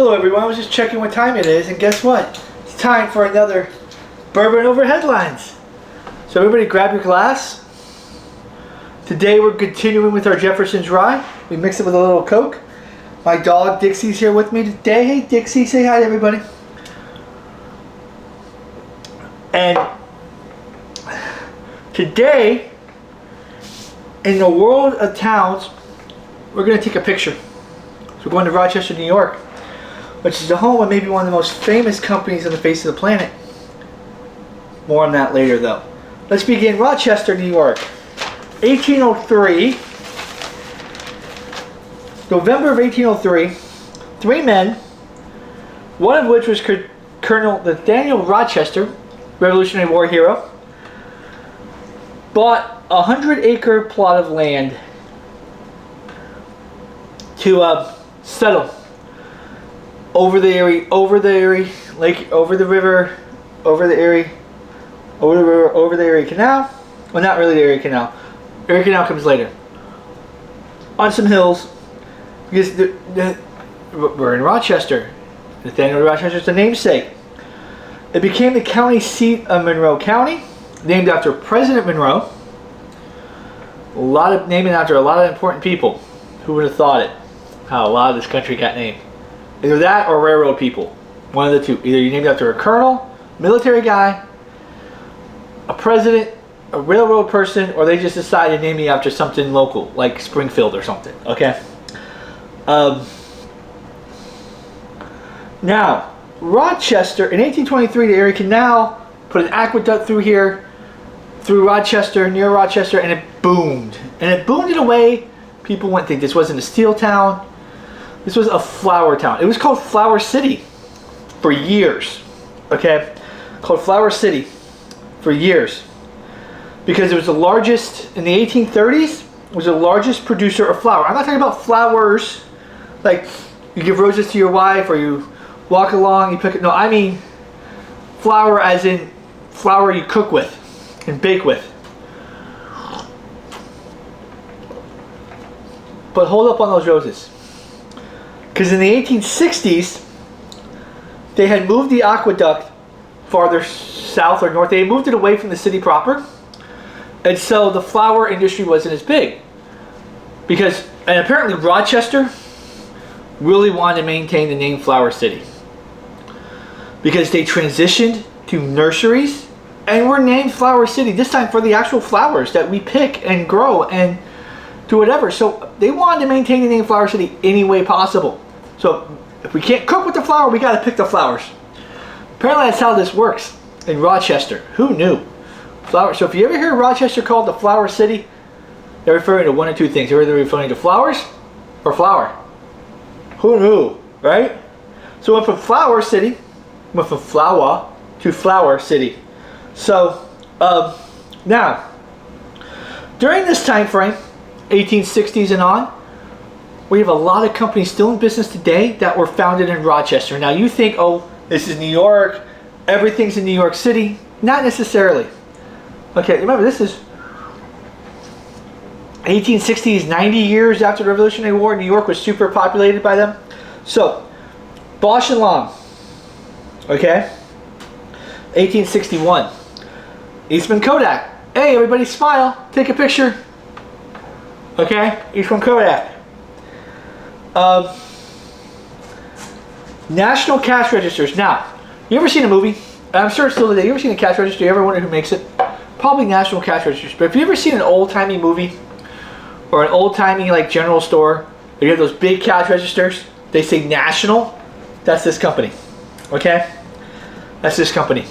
Hello everyone, I was just checking what time it is, and guess what? It's time for another Bourbon Over Headlines. So everybody grab your glass. Today we're continuing with our Jefferson's Rye. We mix it with a little Coke. My dog Dixie's here with me today. Hey Dixie, say hi to everybody. And today, in the world of towns, we're going to take a picture. So we're going to Rochester, New York, which is the home of maybe one of the most famous companies on the face of the planet. More on that later though. Let's begin. Rochester, New York. 1803. November of 1803. Three men, one of which was Colonel Nathaniel Rochester, Revolutionary War hero, bought a 100-acre plot of land to settle over the Erie Canal. Well, not really the Erie Canal. Erie Canal comes later. On some hills, because we're in Rochester. Nathaniel Rochester is the namesake. It became the county seat of Monroe County, named after President Monroe. Naming after a lot of important people. Who would have thought it? How a lot of this country got named. Either that or railroad people. One of the two. Either you named after a colonel, military guy, a president, a railroad person, or they just decided to name you after something local, like Springfield or something. Okay? Now, Rochester, in 1823, the Erie Canal put an aqueduct through here, through Rochester, near Rochester, and it boomed. And it boomed in a way people wouldn't think. This wasn't a steel town. This was a flour town. It was called Flour City for years. Okay? Called Flour City for years. Because it was the largest, in the 1830s, it was the largest producer of flour. I'm not talking about flowers, like you give roses to your wife or you walk along, you pick it. No, I mean flour as in flour you cook with and bake with. But hold up on those roses. Because in the 1860s, they had moved the aqueduct farther south or north. They had moved it away from the city proper. And so the flour industry wasn't as big. And apparently Rochester really wanted to maintain the name Flour City. Because they transitioned to nurseries and were named Flour City, this time for the actual flowers that we pick and grow and do whatever. So they wanted to maintain the name Flour City any way possible. So if we can't cook with the flour, we got to pick the flowers. Apparently that's how this works in Rochester. Who knew? Flour. So if you ever hear Rochester called the Flour City, they're referring to one or two things. They're either referring to flowers or flour. Who knew, right? So went from Flour City, went from flour to Flour City. So now, during this time frame, 1860s and on, we have a lot of companies still in business today that were founded in Rochester. Now you think, oh, this is New York, everything's in New York City. Not necessarily. Okay, remember this is 1860s, 90 years after the Revolutionary War. New York was super populated by them. So, Bosch and Long, okay, 1861. Eastman Kodak. Hey, everybody smile, take a picture. Okay, Eastman Kodak. National cash registers. Now, you ever seen a movie? I'm sure it's still today. You ever seen a cash register? You ever wonder who makes it? Probably National Cash Registers. But if you ever seen an old-timey movie or an old-timey like general store, you have those big cash registers, they say National, that's this company. Okay? That's this company.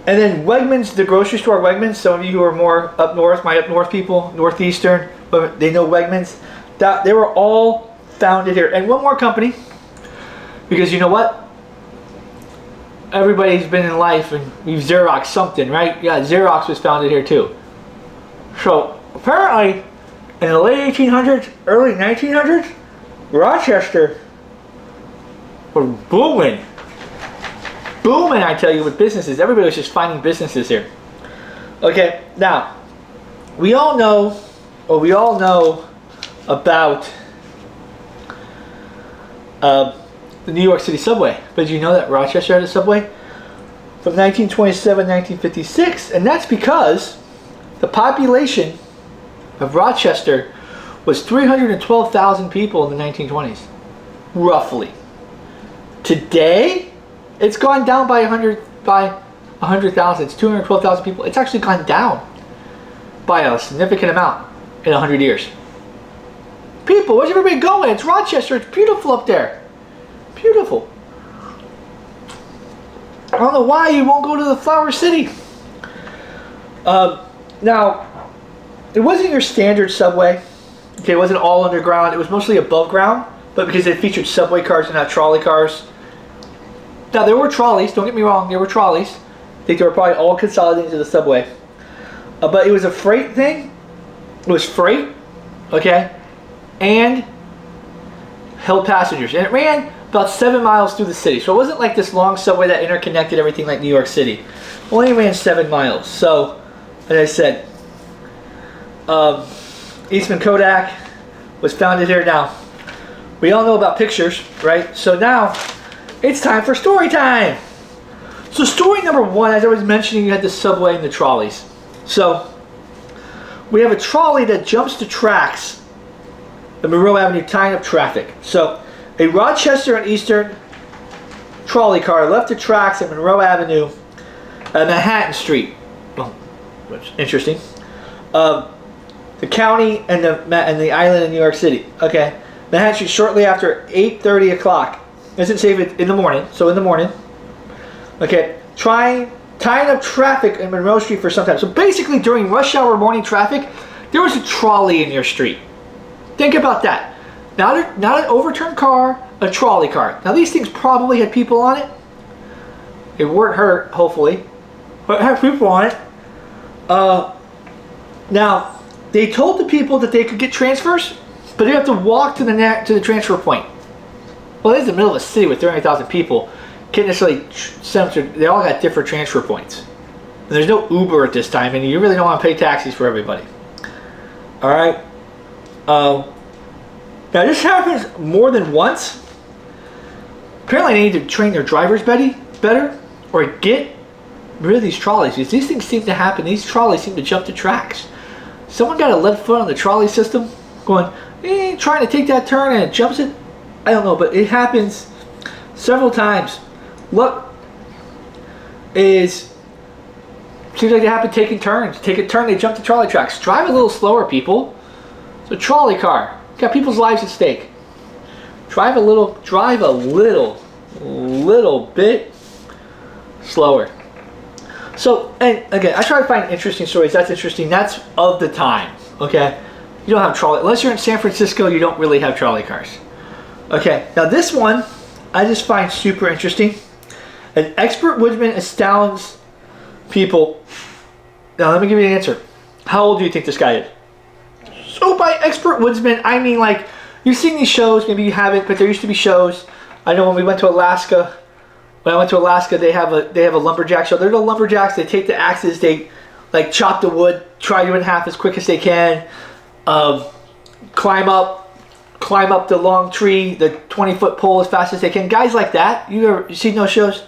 And then Wegmans, the grocery store Wegmans, some of you who are more up north, my up north people, northeastern, but they know Wegmans, that they were all founded here. And one more company, because you know what? Everybody's been in life and we've Xerox something, right? Yeah, Xerox was founded here too. So apparently in the late 1800s, early 1900s, Rochester was booming. Booming, I tell you, with businesses. Everybody was just finding businesses here. Okay, now, we all know about the New York City subway. But did you know that Rochester had a subway? From 1927 1956, and that's because the population of Rochester was 312,000 people in the 1920s, roughly. Today, it's gone down by 100,000. It's 212,000 people. It's actually gone down by a significant amount in 100 years. People, where's everybody going? It's Rochester. It's beautiful up there. Beautiful. I don't know why you won't go to the Flower City. Now, it wasn't your standard subway. Okay, it wasn't all underground. It was mostly above ground, but because it featured subway cars and not trolley cars. Now, there were trolleys. Don't get me wrong. There were trolleys. I think they were probably all consolidated into the subway. But it was a freight thing. It was freight, okay, and held passengers. And it ran about 7 miles through the city. So it wasn't like this long subway that interconnected everything like New York City. It only ran 7 miles. So, as I said, Eastman Kodak was founded here. Now, we all know about pictures, right? So now, it's time for story time. So story number one, as I was mentioning, you had the subway and the trolleys. So, we have a trolley that jumps the tracks at Monroe Avenue, tying up traffic. So, a Rochester and Eastern trolley car left the tracks at Monroe Avenue at Manhattan Street. Well, which interesting. The county and the island in New York City. Okay, Manhattan Street shortly after 8:30 o'clock. Doesn't say it in the morning. So in the morning. Okay, tying up traffic in Monroe Street for some time. So basically, during rush hour morning traffic, there was a trolley in your street. Think about that. Not an overturned car, a trolley car. Now these things probably had people on it. They weren't hurt, hopefully, but had people on it. Now they told the people that they could get transfers, but they have to walk to the transfer point. Well, it's the middle of a city with 300,000 people. Can't necessarily send them to. They all got different transfer points. And there's no Uber at this time, and you really don't want to pay taxis for everybody. All right. Now this happens more than once. Apparently they need to train their drivers better or get rid of these trolleys. Because these things seem to happen. These trolleys seem to jump the tracks. Someone got a lead foot on the trolley system going, trying to take that turn and it jumps it. I don't know, but it happens several times. Look, seems like they happen taking turns. Take a turn, they jump the trolley tracks. Drive a little slower, people. It's a trolley car. Got people's lives at stake. Drive a little bit slower. So, and again, I try to find interesting stories. That's interesting. That's of the time. Okay, you don't have trolley unless you're in San Francisco. You don't really have trolley cars. Okay, now this one I just find super interesting. An expert woodsman astounds people. Now let me give you an answer. How old do you think this guy is? So by expert woodsman, I mean like, you've seen these shows, maybe you haven't, but there used to be shows. I know when we went to Alaska, they have a lumberjack show. They're the lumberjacks, they take the axes, they like chop the wood, try to do it in half as quick as they can, climb up the long tree, the 20-foot pole as fast as they can. Guys like that, you seen those shows?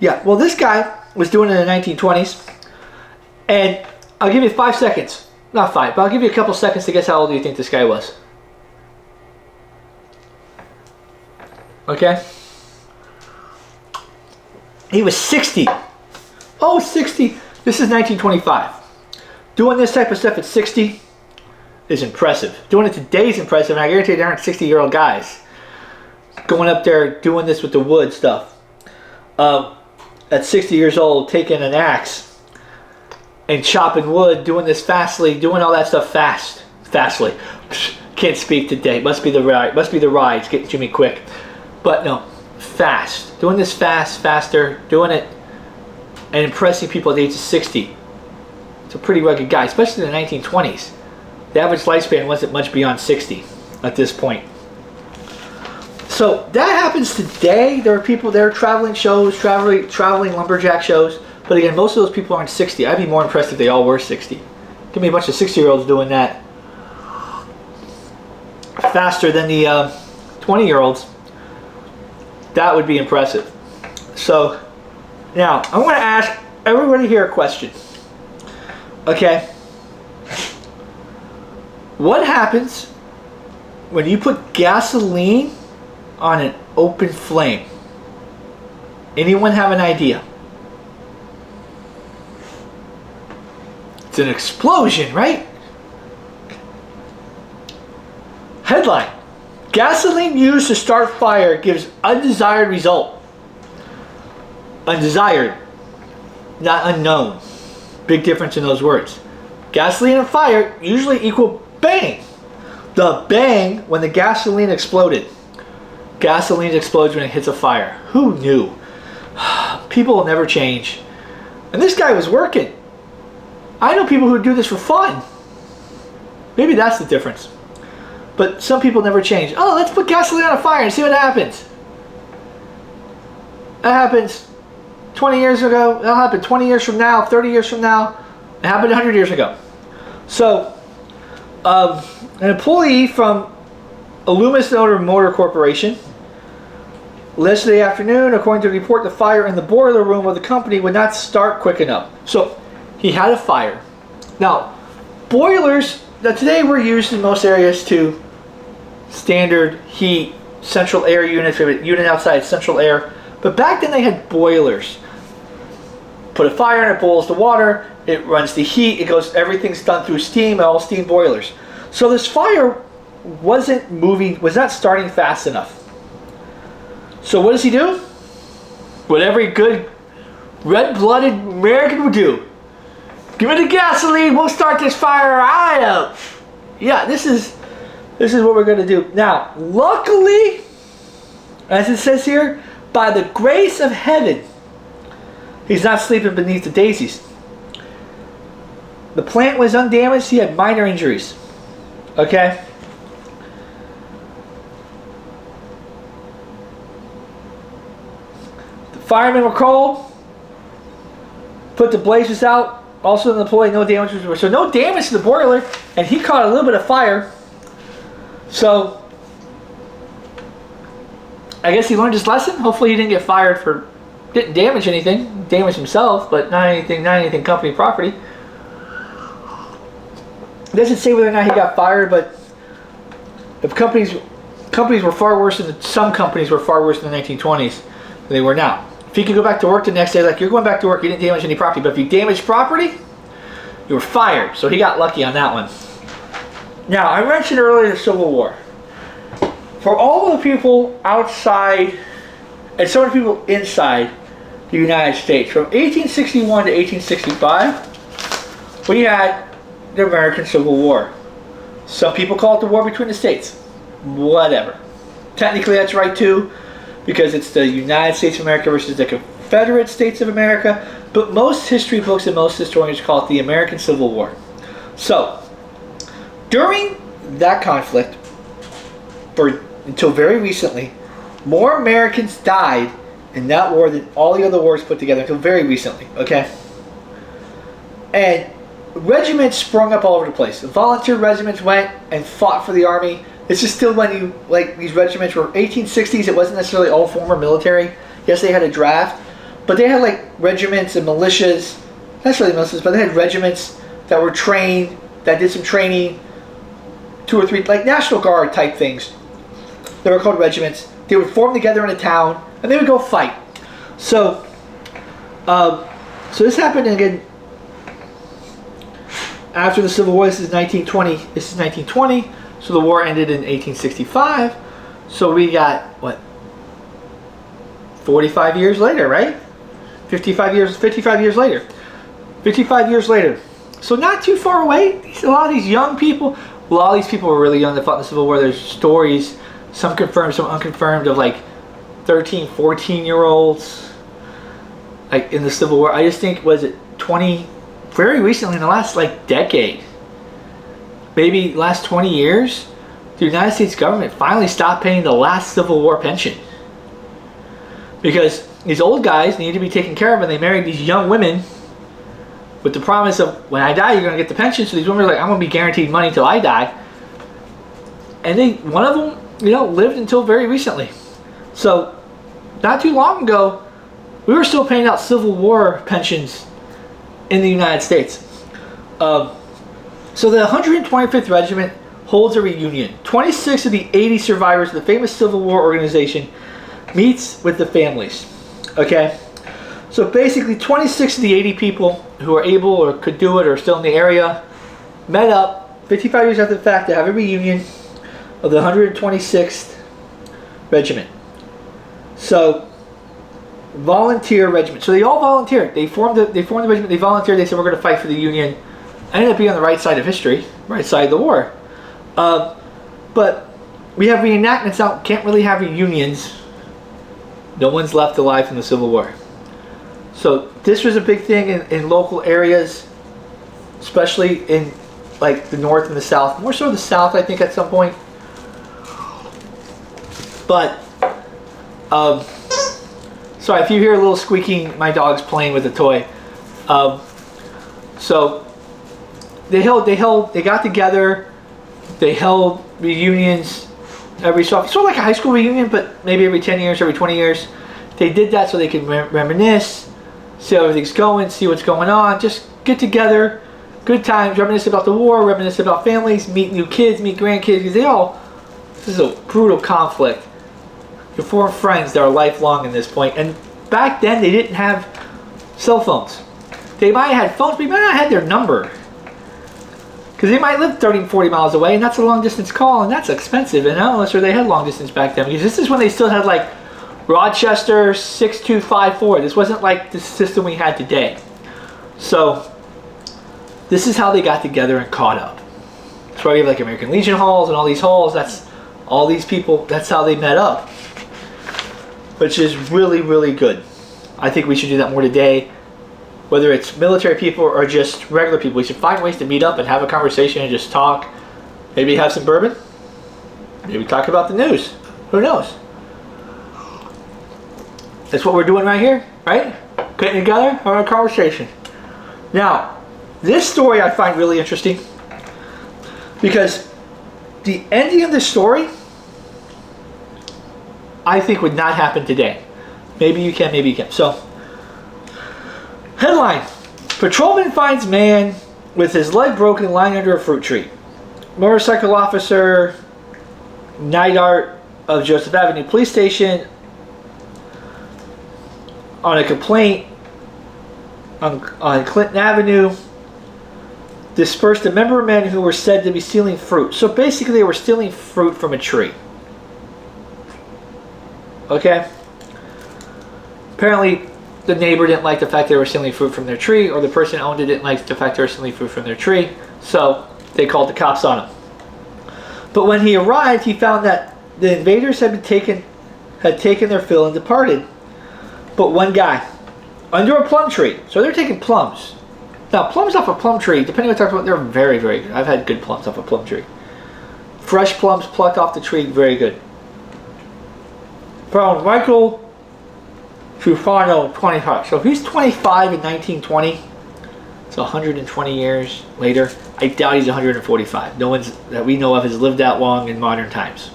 Yeah, well this guy was doing it in the 1920s, and I'll give you 5 seconds. Not 5, but I'll give you a couple seconds to guess how old you think this guy was. Okay? He was 60. Oh, 60. This is 1925. Doing this type of stuff at 60 is impressive. Doing it today is impressive, and I guarantee there aren't 60-year-old guys going up there doing this with the wood stuff. At 60 years old, taking an axe and chopping wood, doing this fastly, doing all that stuff fastly. Can't speak today. Must be the rides getting to me quick. But no, fast. Doing this faster, doing it and impressing people at the age of 60. It's a pretty rugged guy, especially in the 1920s. The average lifespan wasn't much beyond 60 at this point. So that happens today. There are people there traveling shows, traveling lumberjack shows. But again, most of those people aren't 60. I'd be more impressed if they all were 60. Give me a bunch of 60-year-olds doing that faster than the 20-year-olds. That would be impressive. So, now, I want to ask everybody here a question. Okay? What happens when you put gasoline on an open flame? Anyone have an idea? It's an explosion, right? Headline: gasoline used to start fire gives undesired result. Undesired, not unknown. Big difference in those words. Gasoline and fire usually equal bang. The bang when the gasoline exploded. Gasoline explodes when it hits a fire. Who knew? People will never change. And this guy was working. I know people who do this for fun. Maybe that's the difference. But some people never change. Oh, let's put gasoline on a fire and see what happens. That happens 20 years ago. That'll happen 20 years from now, 30 years from now. It happened 100 years ago. So, an employee from Loomis Motor Corporation, yesterday afternoon, according to the report, the fire in the boiler room of the company would not start quick enough. So, he had a fire. Now, boilers, today we're used in most areas to standard heat, central air units. We have a unit outside, central air. But back then they had boilers. Put a fire in it, boils the water, it runs the heat, it goes, everything's done through steam, all steam boilers. So this fire wasn't moving, was not starting fast enough. So what does he do? What every good red-blooded American would do. Give me the gasoline, we'll start this fire right up. Yeah, this is what we're going to do. Now, luckily, as it says here, by the grace of heaven, he's not sleeping beneath the daisies. The plant was undamaged, he had minor injuries. Okay? The firemen were called, put the blazes out. Also, the employee, no damage was, so no damage to the boiler, and he caught a little bit of fire. So, I guess he learned his lesson. Hopefully, he didn't get fired for, didn't damage anything, damaged himself, but not anything company property. It doesn't say whether or not he got fired, but if companies were far worse than some companies were far worse in the 1920s than they were now. If he could go back to work the next day, like, you're going back to work, you didn't damage any property. But if you damaged property, you were fired. So he got lucky on that one. Now, I mentioned earlier the Civil War. For all the people outside and so many people inside the United States, from 1861 to 1865, we had the American Civil War. Some people call it the war between the states. Whatever. Technically, that's right too, because it's the United States of America versus the Confederate States of America, but most history books and most historians call it the American Civil War. So, during that conflict, until very recently, more Americans died in that war than all the other wars put together until very recently, okay? And regiments sprung up all over the place. Volunteer regiments went and fought for the army. This is still when you, like, these regiments were 1860s. It wasn't necessarily all former military. Yes, they had a draft, but they had like regiments and militias. Not necessarily militias, but they had regiments that were trained, that did some training, 2 or 3, like National Guard type things. They were called regiments. They would form together in a town, and they would go fight. So, so this happened again after the Civil War. This is 1920. This is 1920. So the war ended in 1865. So we got, what, 45 years later, right? 55 years later. 55 years later. So not too far away. A lot of these young people, a lot of these people were really young that fought in the Civil War. There's stories, some confirmed, some unconfirmed, of like 13, 14-year-olds like in the Civil War. I just think, was it 20, very recently in the last like decade, maybe last 20 years, the United States government finally stopped paying the last Civil War pension. Because these old guys need to be taken care of, and they married these young women with the promise of, when I die, you're going to get the pension. So these women are like, I'm going to be guaranteed money till I die. And one of them, lived until very recently. So not too long ago, we were still paying out Civil War pensions in the United States. So the 125th Regiment holds a reunion. 26 of the 80 survivors of the famous Civil War organization meets with the families. Okay? So basically 26 of the 80 people who are able or could do it or are still in the area met up 55 years after the fact to have a reunion of the 126th Regiment. So volunteer regiment. So they all volunteered. They formed the regiment. They volunteered. They said we're going to fight for the Union. Ended up being on the right side of history, right side of the war. But we have reenactments out. Can't really have reunions. No one's left alive from the Civil War. So this was a big thing in local areas, especially in like the North and the South. More so the South, I think, at some point. But sorry if you hear a little squeaking. My dog's playing with a toy. So they got together. They held reunions every so often. Sort of like a high school reunion, but maybe every 10 years, every 20 years. They did that so they could reminisce, see how everything's going, see what's going on. Just get together, good times, reminisce about the war, reminisce about families, meet new kids, meet grandkids. Because this is a brutal conflict. You form friends that are lifelong in this point. And back then, they didn't have cell phones. They might have had phones, but they might not have had their number. Because they might live 30 and 40 miles away, and that's a long distance call, and that's expensive. And I'm not sure they had long distance back then. Because this is when they still had like Rochester 6254. This wasn't like the system we had today. So this is how they got together and caught up. That's why we have like American Legion halls and all these halls. That's all these people. That's how they met up, which is really, really good. I think we should do that more today. Whether it's military people or just regular people, we should find ways to meet up and have a conversation and just talk. Maybe have some bourbon. Maybe talk about the news. Who knows? That's what we're doing right here, right? Getting together, having a conversation. Now, this story I find really interesting because the ending of the story I think would not happen today. Maybe you can, maybe you can. So, headline: Patrolman finds man with his leg broken lying under a fruit tree. Motorcycle officer, night art of Joseph Avenue Police Station on a complaint on Clinton Avenue dispersed a number of men who were said to be stealing fruit. So basically they were stealing fruit from a tree. Okay? Apparently the neighbor didn't like the fact they were stealing fruit from their tree, or the person who owned it didn't like the fact they were stealing fruit from their tree, so they called the cops on him. But when he arrived, he found that the invaders had taken their fill and departed. But one guy, under a plum tree, so they're taking plums. Now, plums off a plum tree, depending on what type of, they're very, very good. I've had good plums off a plum tree. Fresh plums plucked off the tree, very good. From Michael Trufano, 25. So if he's 25 in 1920, it's 120 years later. I doubt he's 145. No one's that we know of has lived that long in modern times.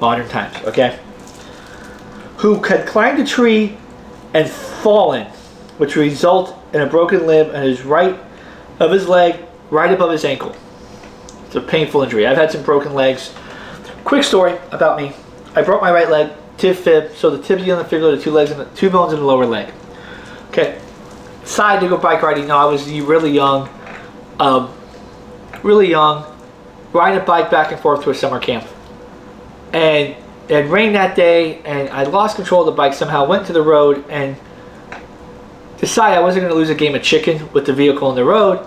Modern times, okay? Who had climbed a tree and fallen, which would result in a broken limb and his right of his leg right above his ankle. It's a painful injury. I've had some broken legs. Quick story about me. I broke my right leg, tib fib, so the tibia and the fibula, the two legs and the two bones in the lower leg. Okay. Decided to go bike riding. No, I was really young. Riding a bike back and forth to a summer camp. And it had rained that day, and I lost control of the bike somehow, went to the road, and decided I wasn't going to lose a game of chicken with the vehicle on the road.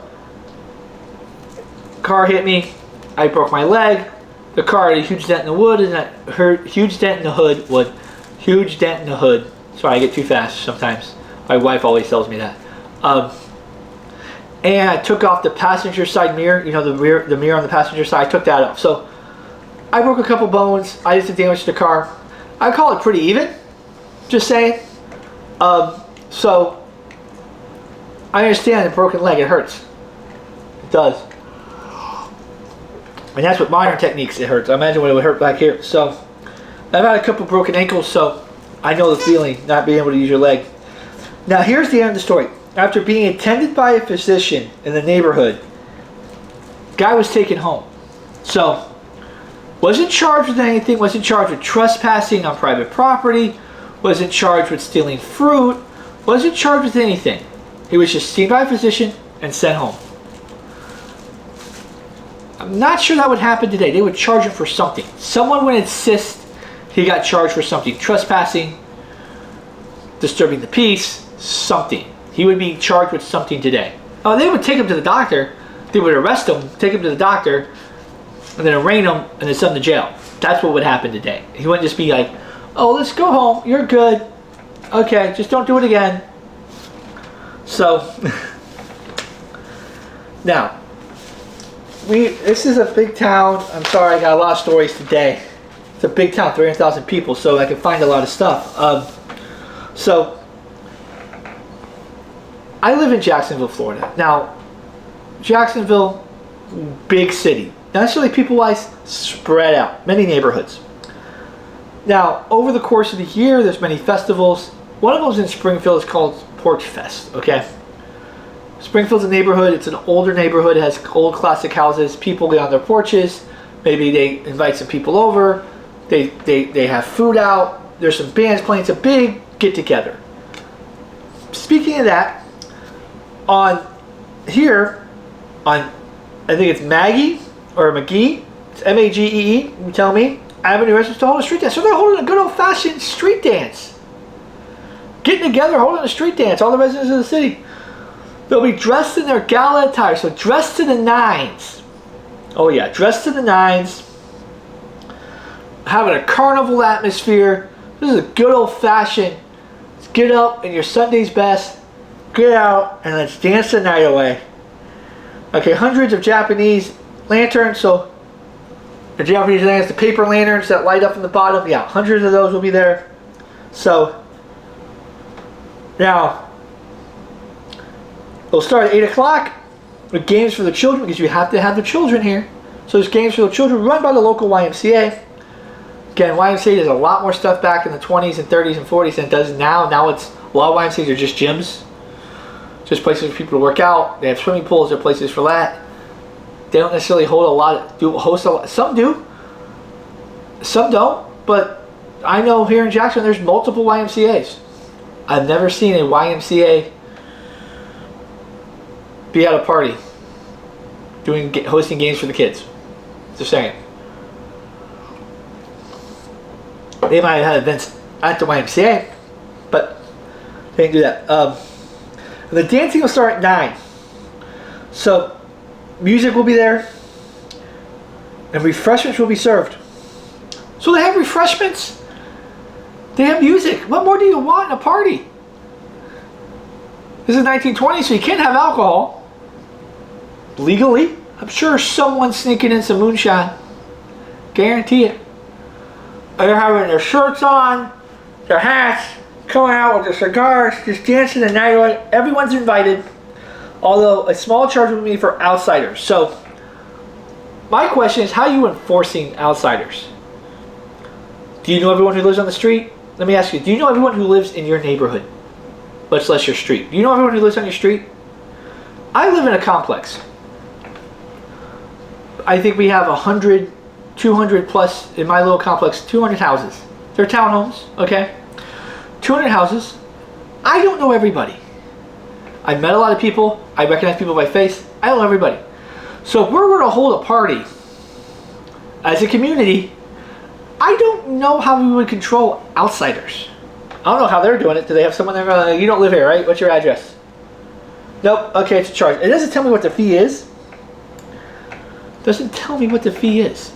Car hit me. I broke my leg. The car had a huge dent in the wood, and that hurt. Huge dent in the hood. Huge dent in the hood. Sorry, I get too fast sometimes. My wife always tells me that. And I took off the passenger side mirror. You know, the mirror on the passenger side. I took that off. So I broke a couple bones. I just damaged the car. I call it pretty even. Just saying. So I understand a broken leg. It hurts. It does. And that's with modern techniques. It hurts. I imagine what it would hurt back here. So I've had a couple broken ankles. So I know the feeling, not being able to use your leg. Now here's the end of the story. After being attended by a physician in the neighborhood, guy was taken home. So, wasn't charged with anything, wasn't charged with trespassing on private property, wasn't charged with stealing fruit, wasn't charged with anything. He was just seen by a physician and sent home. I'm not sure that would happen today. They would charge him for something. Someone would insist he got charged for something. Trespassing, disturbing the peace, something. He would be charged with something today. Oh, they would take him to the doctor. They would arrest him, take him to the doctor, and then arraign him and then send him to jail. That's what would happen today. He wouldn't just be like, oh, let's go home. You're good. Okay, just don't do it again. So, now, this is a big town. I'm sorry, I got a lot of stories today. It's a big town, 300,000 people, so I can find a lot of stuff. So, I live in Jacksonville, Florida. Now, Jacksonville, big city. Not necessarily people-wise, spread out. Many neighborhoods. Now, over the course of the year, there's many festivals. One of them's in Springfield. It's called Porch Fest, okay? Springfield's a neighborhood. It's an older neighborhood. It has old classic houses. People get on their porches. Maybe they invite some people over. They have food out. There's some bands playing. It's a big get-together. Speaking of that, on here, on, I think it's Maggie or McGee. It's M-A-G-E-E. You tell me. Avenue residents to hold a street dance. So they're holding a good old-fashioned street dance. Getting together, holding a street dance. All the residents of the city. They'll be dressed in their gala attire. So dressed to the nines. Oh yeah, dressed to the nines. Having a carnival atmosphere. This is a good old-fashioned. Let's get up in your Sunday's best. Get out and let's dance the night away. Okay, hundreds of Japanese lanterns. So the Japanese lanterns, the paper lanterns that light up in the bottom. Yeah, hundreds of those will be there. So now it'll start at 8 o'clock with games for the children because you have to have the children here. So there's games for the children run by the local YMCA. Again, YMCA does a lot more stuff back in the 20s and 30s and 40s than it does now. Now it's a lot of YMCAs are just gyms. Just places for people to work out. They have swimming pools. They're places for that. They don't necessarily hold a lot. Host a lot. Some do. Some don't. But I know here in Jackson there's multiple YMCAs. I've never seen a YMCA be at a party hosting games for the kids. Just saying. They might have had events at the YMCA, but they didn't do that. The dancing will start at 9. So, music will be there, and refreshments will be served. So they have refreshments. They have music. What more do you want in a party? This is 1920, so you can't have alcohol. Legally. I'm sure someone's sneaking in some moonshine. Guarantee it. They're having their shirts on, their hats, coming out with their cigars, just dancing the night away. Everyone's invited, although a small charge would be for outsiders. So, my question is, how are you enforcing outsiders? Do you know everyone who lives on the street? Let me ask you, do you know everyone who lives in your neighborhood? Much less your street. Do you know everyone who lives on your street? I live in a complex. I think we have 100, 200 plus in my little complex, 200 houses. They're townhomes, okay? 200 houses. I don't know everybody. I met a lot of people. I recognize people by face. I don't know everybody. So if we're going to hold a party as a community, I don't know how we would control outsiders. I don't know how they're doing it. Do they have someone there? You don't live here, right? What's your address? Nope. Okay, it's a charge. It doesn't tell me what the fee is. It doesn't tell me what the fee is.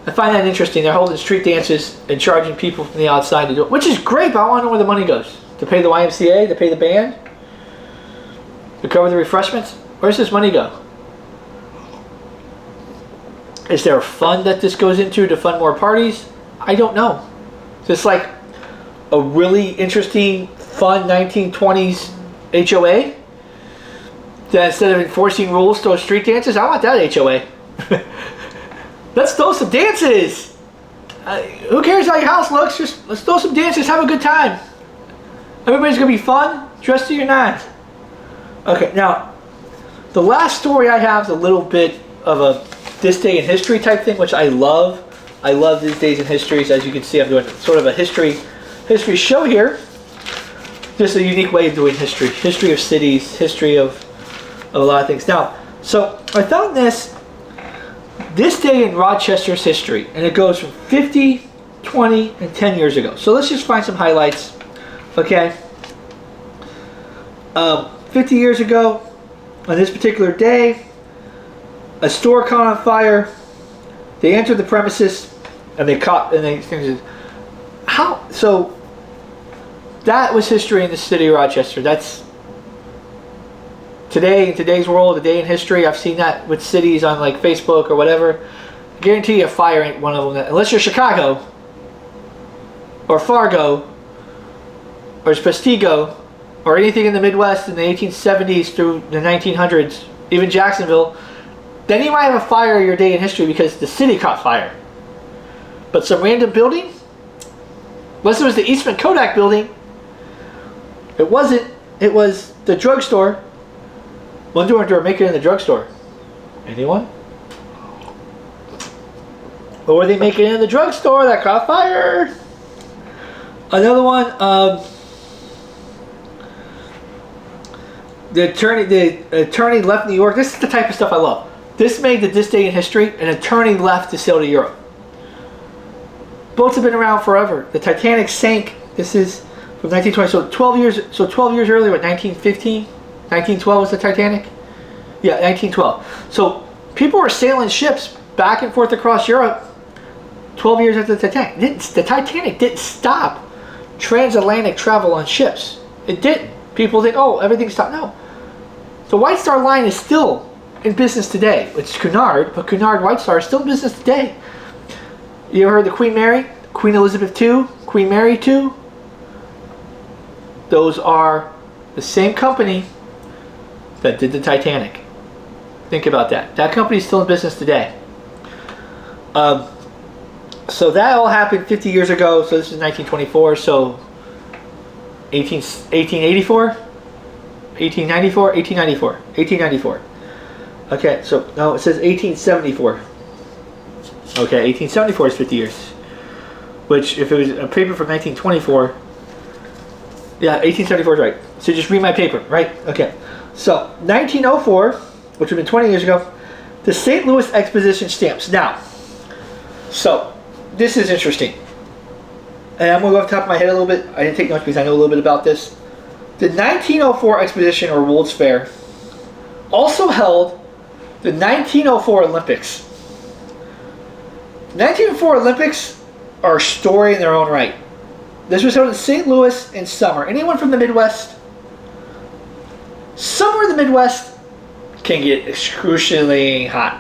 I find that interesting. They're holding street dances and charging people from the outside to do it, which is great, but I want to know where the money goes. To pay the YMCA, to pay the band, to cover the refreshments. Where's this money go? Is there a fund that this goes into to fund more parties? I don't know. It's like a really interesting, fun 1920s HOA that instead of enforcing rules, throw street dances. I want that HOA. Let's throw some dances. Who cares how your house looks? Just let's throw some dances, have a good time. Everybody's gonna be fun, dressed to your nines. Okay, now the last story I have is a little bit of a this day in history type thing, which I love. I love these days in histories. As you can see, I'm doing sort of a history show here. Just a unique way of doing history. History of cities, history of a lot of things. Now, so I found this day in Rochester's history, and it goes from 50, 20, and 10 years ago. So let's just find some highlights. Okay. 50 years ago, on this particular day, a store caught on fire. They entered the premises, and they caught, and they, how, so that was history in the city of Rochester. That's today, in today's world, a day in history. I've seen that with cities on like Facebook or whatever. I guarantee you a fire ain't one of them. Unless you're Chicago, or Fargo, or Prestigo, or anything in the Midwest in the 1870s through the 1900s, even Jacksonville, then you might have a fire your day in history because the city caught fire. But some random building, unless it was the Eastman Kodak building, it wasn't. It was the drugstore. Wonder what they were making in the drugstore. Anyone? What were they making in the drugstore that caught fire? Another one. The attorney left New York. This is the type of stuff I love. This made this day in history. An attorney left to sail to Europe. Boats have been around forever. The Titanic sank. This is from 1920. So 12 years. So 12 years earlier, what, 1915? 1912 was the Titanic? Yeah, 1912. So people were sailing ships back and forth across Europe 12 years after the Titanic. The Titanic didn't stop transatlantic travel on ships. It didn't. People think, oh, everything stopped. No. The White Star Line is still in business today. It's Cunard, but Cunard White Star is still in business today. You ever heard of Queen Mary? Queen Elizabeth II? Queen Mary II? Those are the same company that did the Titanic. Think about that. That company is still in business today. So that all happened 50 years ago. So this is 1924. So 1884? 1894? 1894. 1894. Okay, so no, it says 1874. Okay, 1874 is 50 years. Which, if it was a paper from 1924, yeah, 1874 is right. So just read my paper, right? Okay. So, 1904, which would have been 20 years ago, the St. Louis Exposition stamps. Now, so, this is interesting. And I'm going to go off the top of my head a little bit. I didn't take notes because I know a little bit about this. The 1904 Exposition, or World's Fair, also held the 1904 Olympics. 1904 Olympics are a story in their own right. This was held in St. Louis in summer. Anyone from the Midwest? Summer in the Midwest can get excruciatingly hot.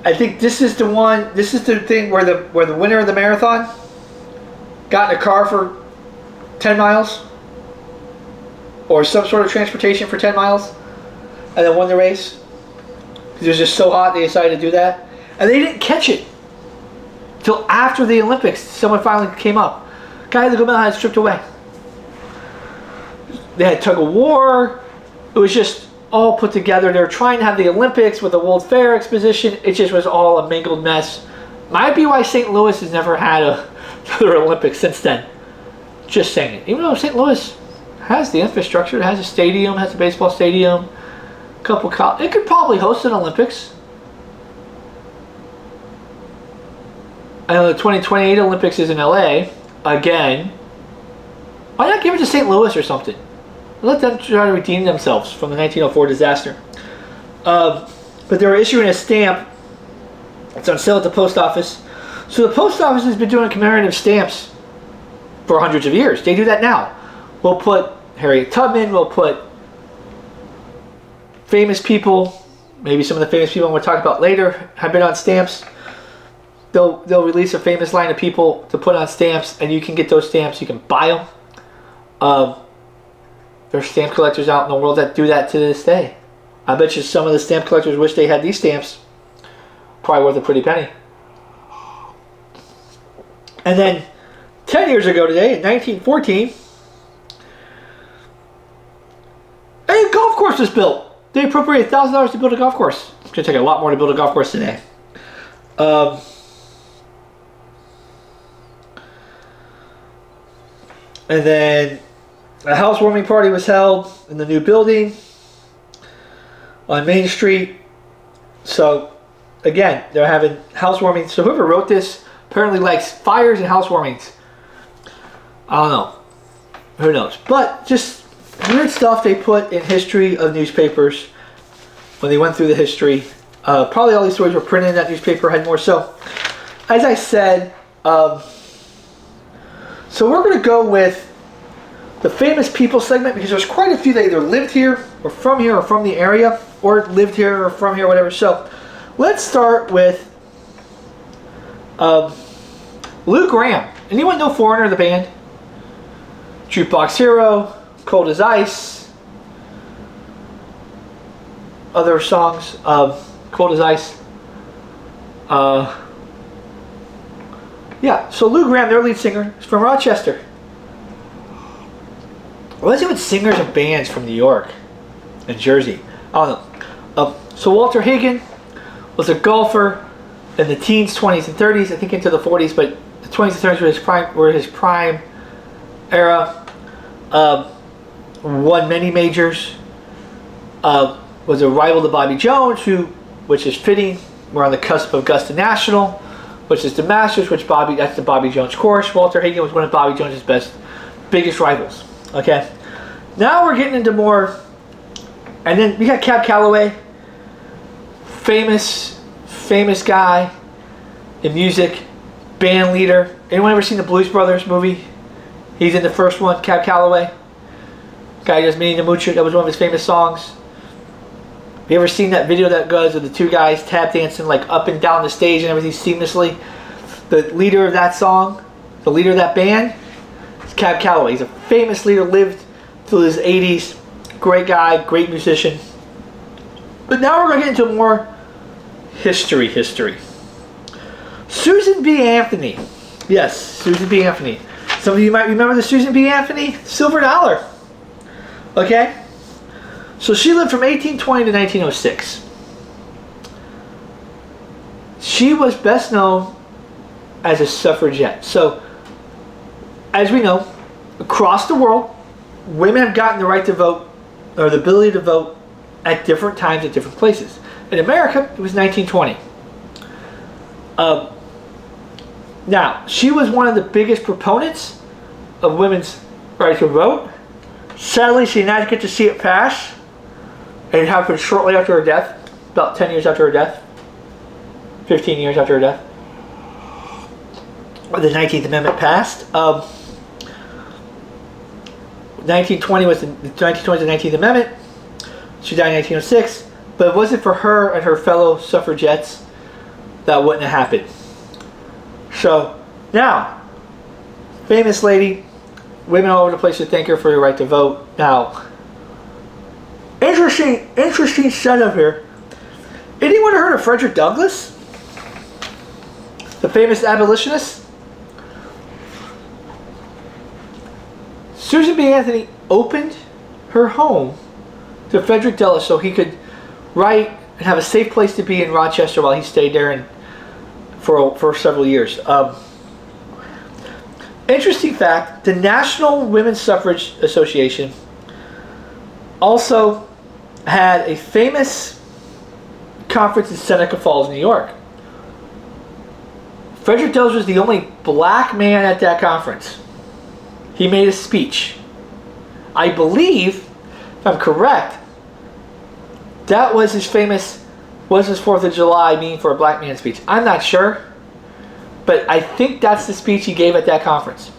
I think this is the one. This is the thing where the winner of the marathon got in a car for 10 miles, or some sort of transportation for 10 miles, and then won the race. Because it was just so hot, they decided to do that, and they didn't catch it till after the Olympics. Someone finally came up. Guy at the gold medal had stripped away. They had tug of war. It was just all put together. They were trying to have the Olympics with the World Fair exposition. It just was all a mangled mess. Might be why St. Louis has never had another Olympics since then. Just saying it. Even though St. Louis has the infrastructure, it has a stadium, has a baseball stadium, a couple. It could probably host an Olympics. I know the 2028 Olympics is in LA again. Why not give it to St. Louis or something? Let them try to redeem themselves from the 1904 disaster. But they were issuing a stamp. It's on sale at the post office. So the post office has been doing commemorative stamps for hundreds of years. They do that now. We'll put Harriet Tubman. We'll put famous people. Maybe some of the famous people we'll talk about later have been on stamps. They'll release a famous line of people to put on stamps, and you can get those stamps. You can buy them. There's stamp collectors out in the world that do that to this day. I bet you some of the stamp collectors wish they had these stamps. Probably worth a pretty penny. And then 10 years ago today, in 1914, a golf course was built. They appropriated $1,000 to build a golf course. It's going to take a lot more to build a golf course today. And then a housewarming party was held in the new building on Main Street. So, again, they're having housewarming. So whoever wrote this apparently likes fires and housewarmings. I don't know. Who knows? But just weird stuff they put in history of newspapers when they went through the history. Probably all these stories were printed in that newspaper, had more. So, as I said, so we're going to go with the famous people segment because there's quite a few that either lived here or from the area, or lived here or from here, whatever. So, let's start with Lou Gramm. Anyone know Foreigner, the band? Jukebox Hero, Cold as Ice, other songs, Cold as Ice. Yeah, so Lou Gramm, their lead singer, is from Rochester. Let's see what singers of bands from New York and Jersey. I don't know. So Walter Hagen was a golfer in the teens, 20s, and 30s, I think into the 40s, but the 20s and 30s were his prime era. Won many majors. Was a rival to Bobby Jones, which is fitting. We're on the cusp of Augusta National, which is the Masters, that's the Bobby Jones course. Walter Hagen was one of Bobby Jones' biggest rivals. Okay, now we're getting into more, and then we got Cab Calloway, famous guy in music, band leader. Anyone ever seen the Blues Brothers movie? He's in the first one, Cab Calloway. Guy does Minnie the Moocher. That was one of his famous songs. Have you ever seen that video that goes of the two guys tap dancing like up and down the stage and everything seamlessly? The leader of that song, the leader of that band, is Cab Calloway. He's a famous leader, lived till his 80s. Great guy, great musician. But now we're going to get into more history. Susan B. Anthony. Yes, Susan B. Anthony. Some of you might remember the Susan B. Anthony silver dollar. Okay? So she lived from 1820 to 1906. She was best known as a suffragette. So, as we know, across the world, women have gotten the right to vote, or the ability to vote, at different times at different places. In America, it was 1920. Now, she was one of the biggest proponents of women's right to vote. Sadly, she did not get to see it pass. It happened shortly after her death, about 10 years after her death, 15 years after her death. The 19th Amendment passed. 1920 was the 19th Amendment. She died in 1906, but if it wasn't for her and her fellow suffragettes, that wouldn't have happened. So now, famous lady, women all over the place to thank her for your right to vote. Now, interesting setup here. Anyone heard of Frederick Douglass, the famous abolitionist? Susan B. Anthony opened her home to Frederick Douglass so he could write and have a safe place to be in Rochester while he stayed there for several years. Interesting fact, the National Women's Suffrage Association also had a famous conference in Seneca Falls, New York. Frederick Douglass was the only black man at that conference. He made a speech. I believe, if I'm correct, that was his famous, was his 4th of July mean for a black man speech. I'm not sure, but I think that's the speech he gave at that conference.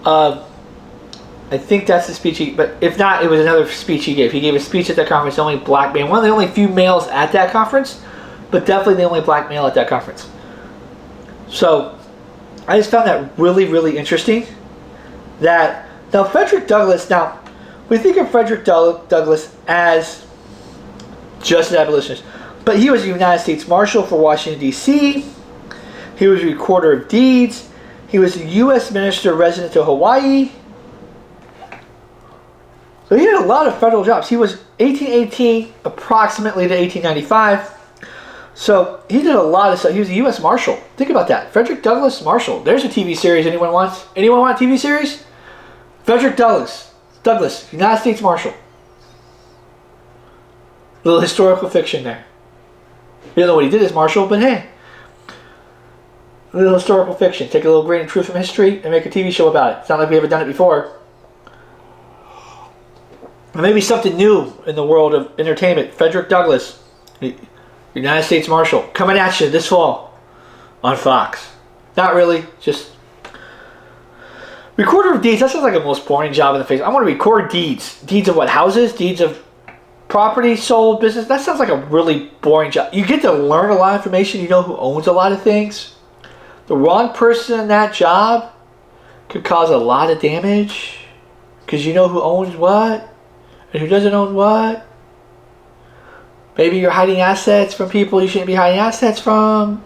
I think that's the speech but if not, it was another speech he gave. He gave a speech at that conference, the only black man, one of the only few males at that conference, but definitely the only black male at that conference. So, I just found that really, really interesting. That, now Frederick Douglass, now, we think of Frederick Douglass as just an abolitionist, but he was a United States Marshal for Washington, D.C., he was a recorder of deeds, He was a U.S. Minister resident to Hawaii. So he had a lot of federal jobs. He was 1818 approximately to 1895. So he did a lot of stuff. He was a U.S. Marshal. Think about that. Frederick Douglass Marshal. There's a TV series anyone wants. Anyone want a TV series? Frederick Douglass, United States Marshal. Little historical fiction there. You don't know what he did as Marshal, but hey. A little historical fiction. Take a little grain of truth from history and make a TV show about it. It's not like we've ever done it before. Or maybe something new in the world of entertainment. Frederick Douglass, United States Marshal, coming at you this fall on Fox. Not really, just recorder of deeds. That sounds like the most boring job in the face. I want to record deeds. Deeds of what? Houses? Deeds of property sold, business? That sounds like a really boring job. You get to learn a lot of information. You know who owns a lot of things. The wrong person in that job could cause a lot of damage because you know who owns what and who doesn't own what. Maybe you're hiding assets from people you shouldn't be hiding assets from.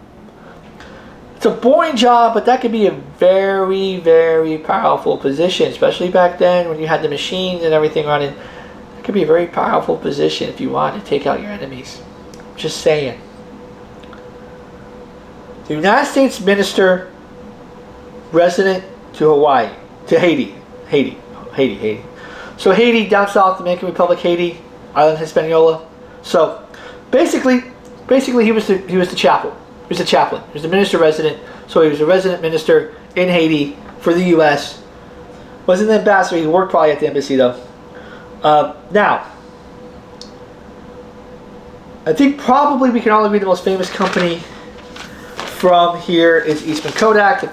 It's a boring job, but that could be a very, very powerful position, especially back then when you had the machines and everything running. It could be a very powerful position if you want to take out your enemies. Just saying. The United States Minister resident to Hawaii, to Haiti. So Haiti, down south, Dominican Republic, Haiti, island Hispaniola. So basically he was the chaplain. He was the chaplain. He was the minister resident. So he was a resident minister in Haiti for the U.S. Wasn't an ambassador. He worked probably at the embassy though. Now, I think probably we can all agree the most famous company from here is Eastman Kodak, the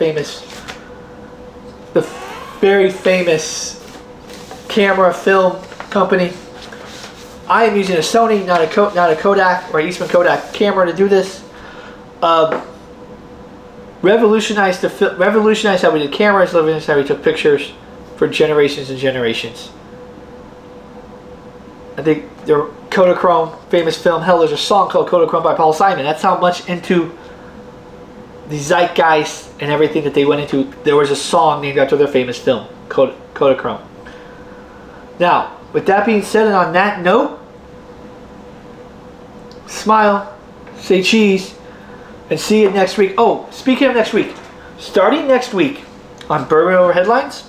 very famous camera film company. I am using a Sony, not a Kodak or Eastman Kodak camera to do this. Revolutionized how we did cameras, revolutionized how we took pictures for generations and generations. I think the Kodachrome, famous film. Hell, there's a song called Kodachrome by Paul Simon. That's how much into the zeitgeist and everything that they went into. There was a song named after their famous film, Kodachrome. Now, with that being said, and on that note, smile, say cheese, and see you next week. Oh, speaking of next week, starting next week on Bourbon Over Headlines,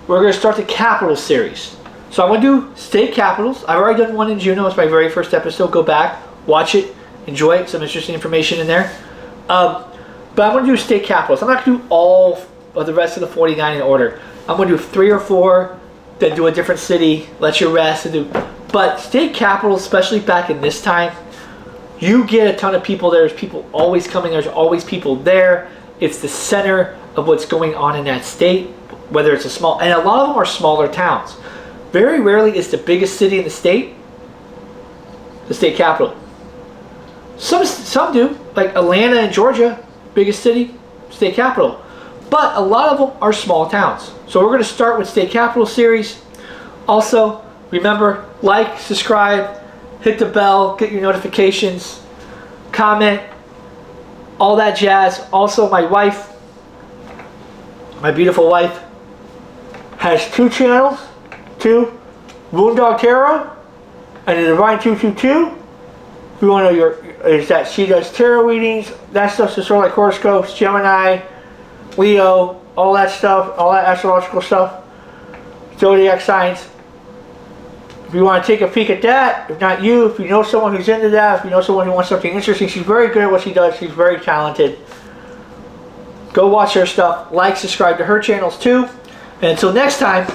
we're going to start the Capital series. So I'm going to do state capitals. I've already done one in Juneau. It's my very first episode. Go back, watch it, enjoy it. Some interesting information in there. But I'm going to do state capitals. I'm not going to do all of the rest of the 49 in order. I'm going to do 3 or 4, then do a different city, let you rest, and do. But state capitals, especially back in this time, you get a ton of people there. There's people always coming. There's always people there. It's the center of what's going on in that state, whether it's a small, and a lot of them are smaller towns. Very rarely is the biggest city in the state the state capital. Some do, like Atlanta in Georgia, biggest city, state capital. But a lot of them are small towns. So we're going to start with state capital series. Also, remember, like, subscribe, hit the bell, get your notifications, comment, all that jazz. Also, my wife, my beautiful wife, has 2 channels, 2, Moondog Tarot and the Divine 222. If you want to know is that she does tarot readings, that stuff's just sort of like horoscopes, Gemini, Leo, all that stuff, all that astrological stuff, zodiac signs. If you want to take a peek at that, if not you, if you know someone who's into that, if you know someone who wants something interesting, she's very good at what she does, she's very talented. Go watch her stuff, like, subscribe to her channels too, and until next time.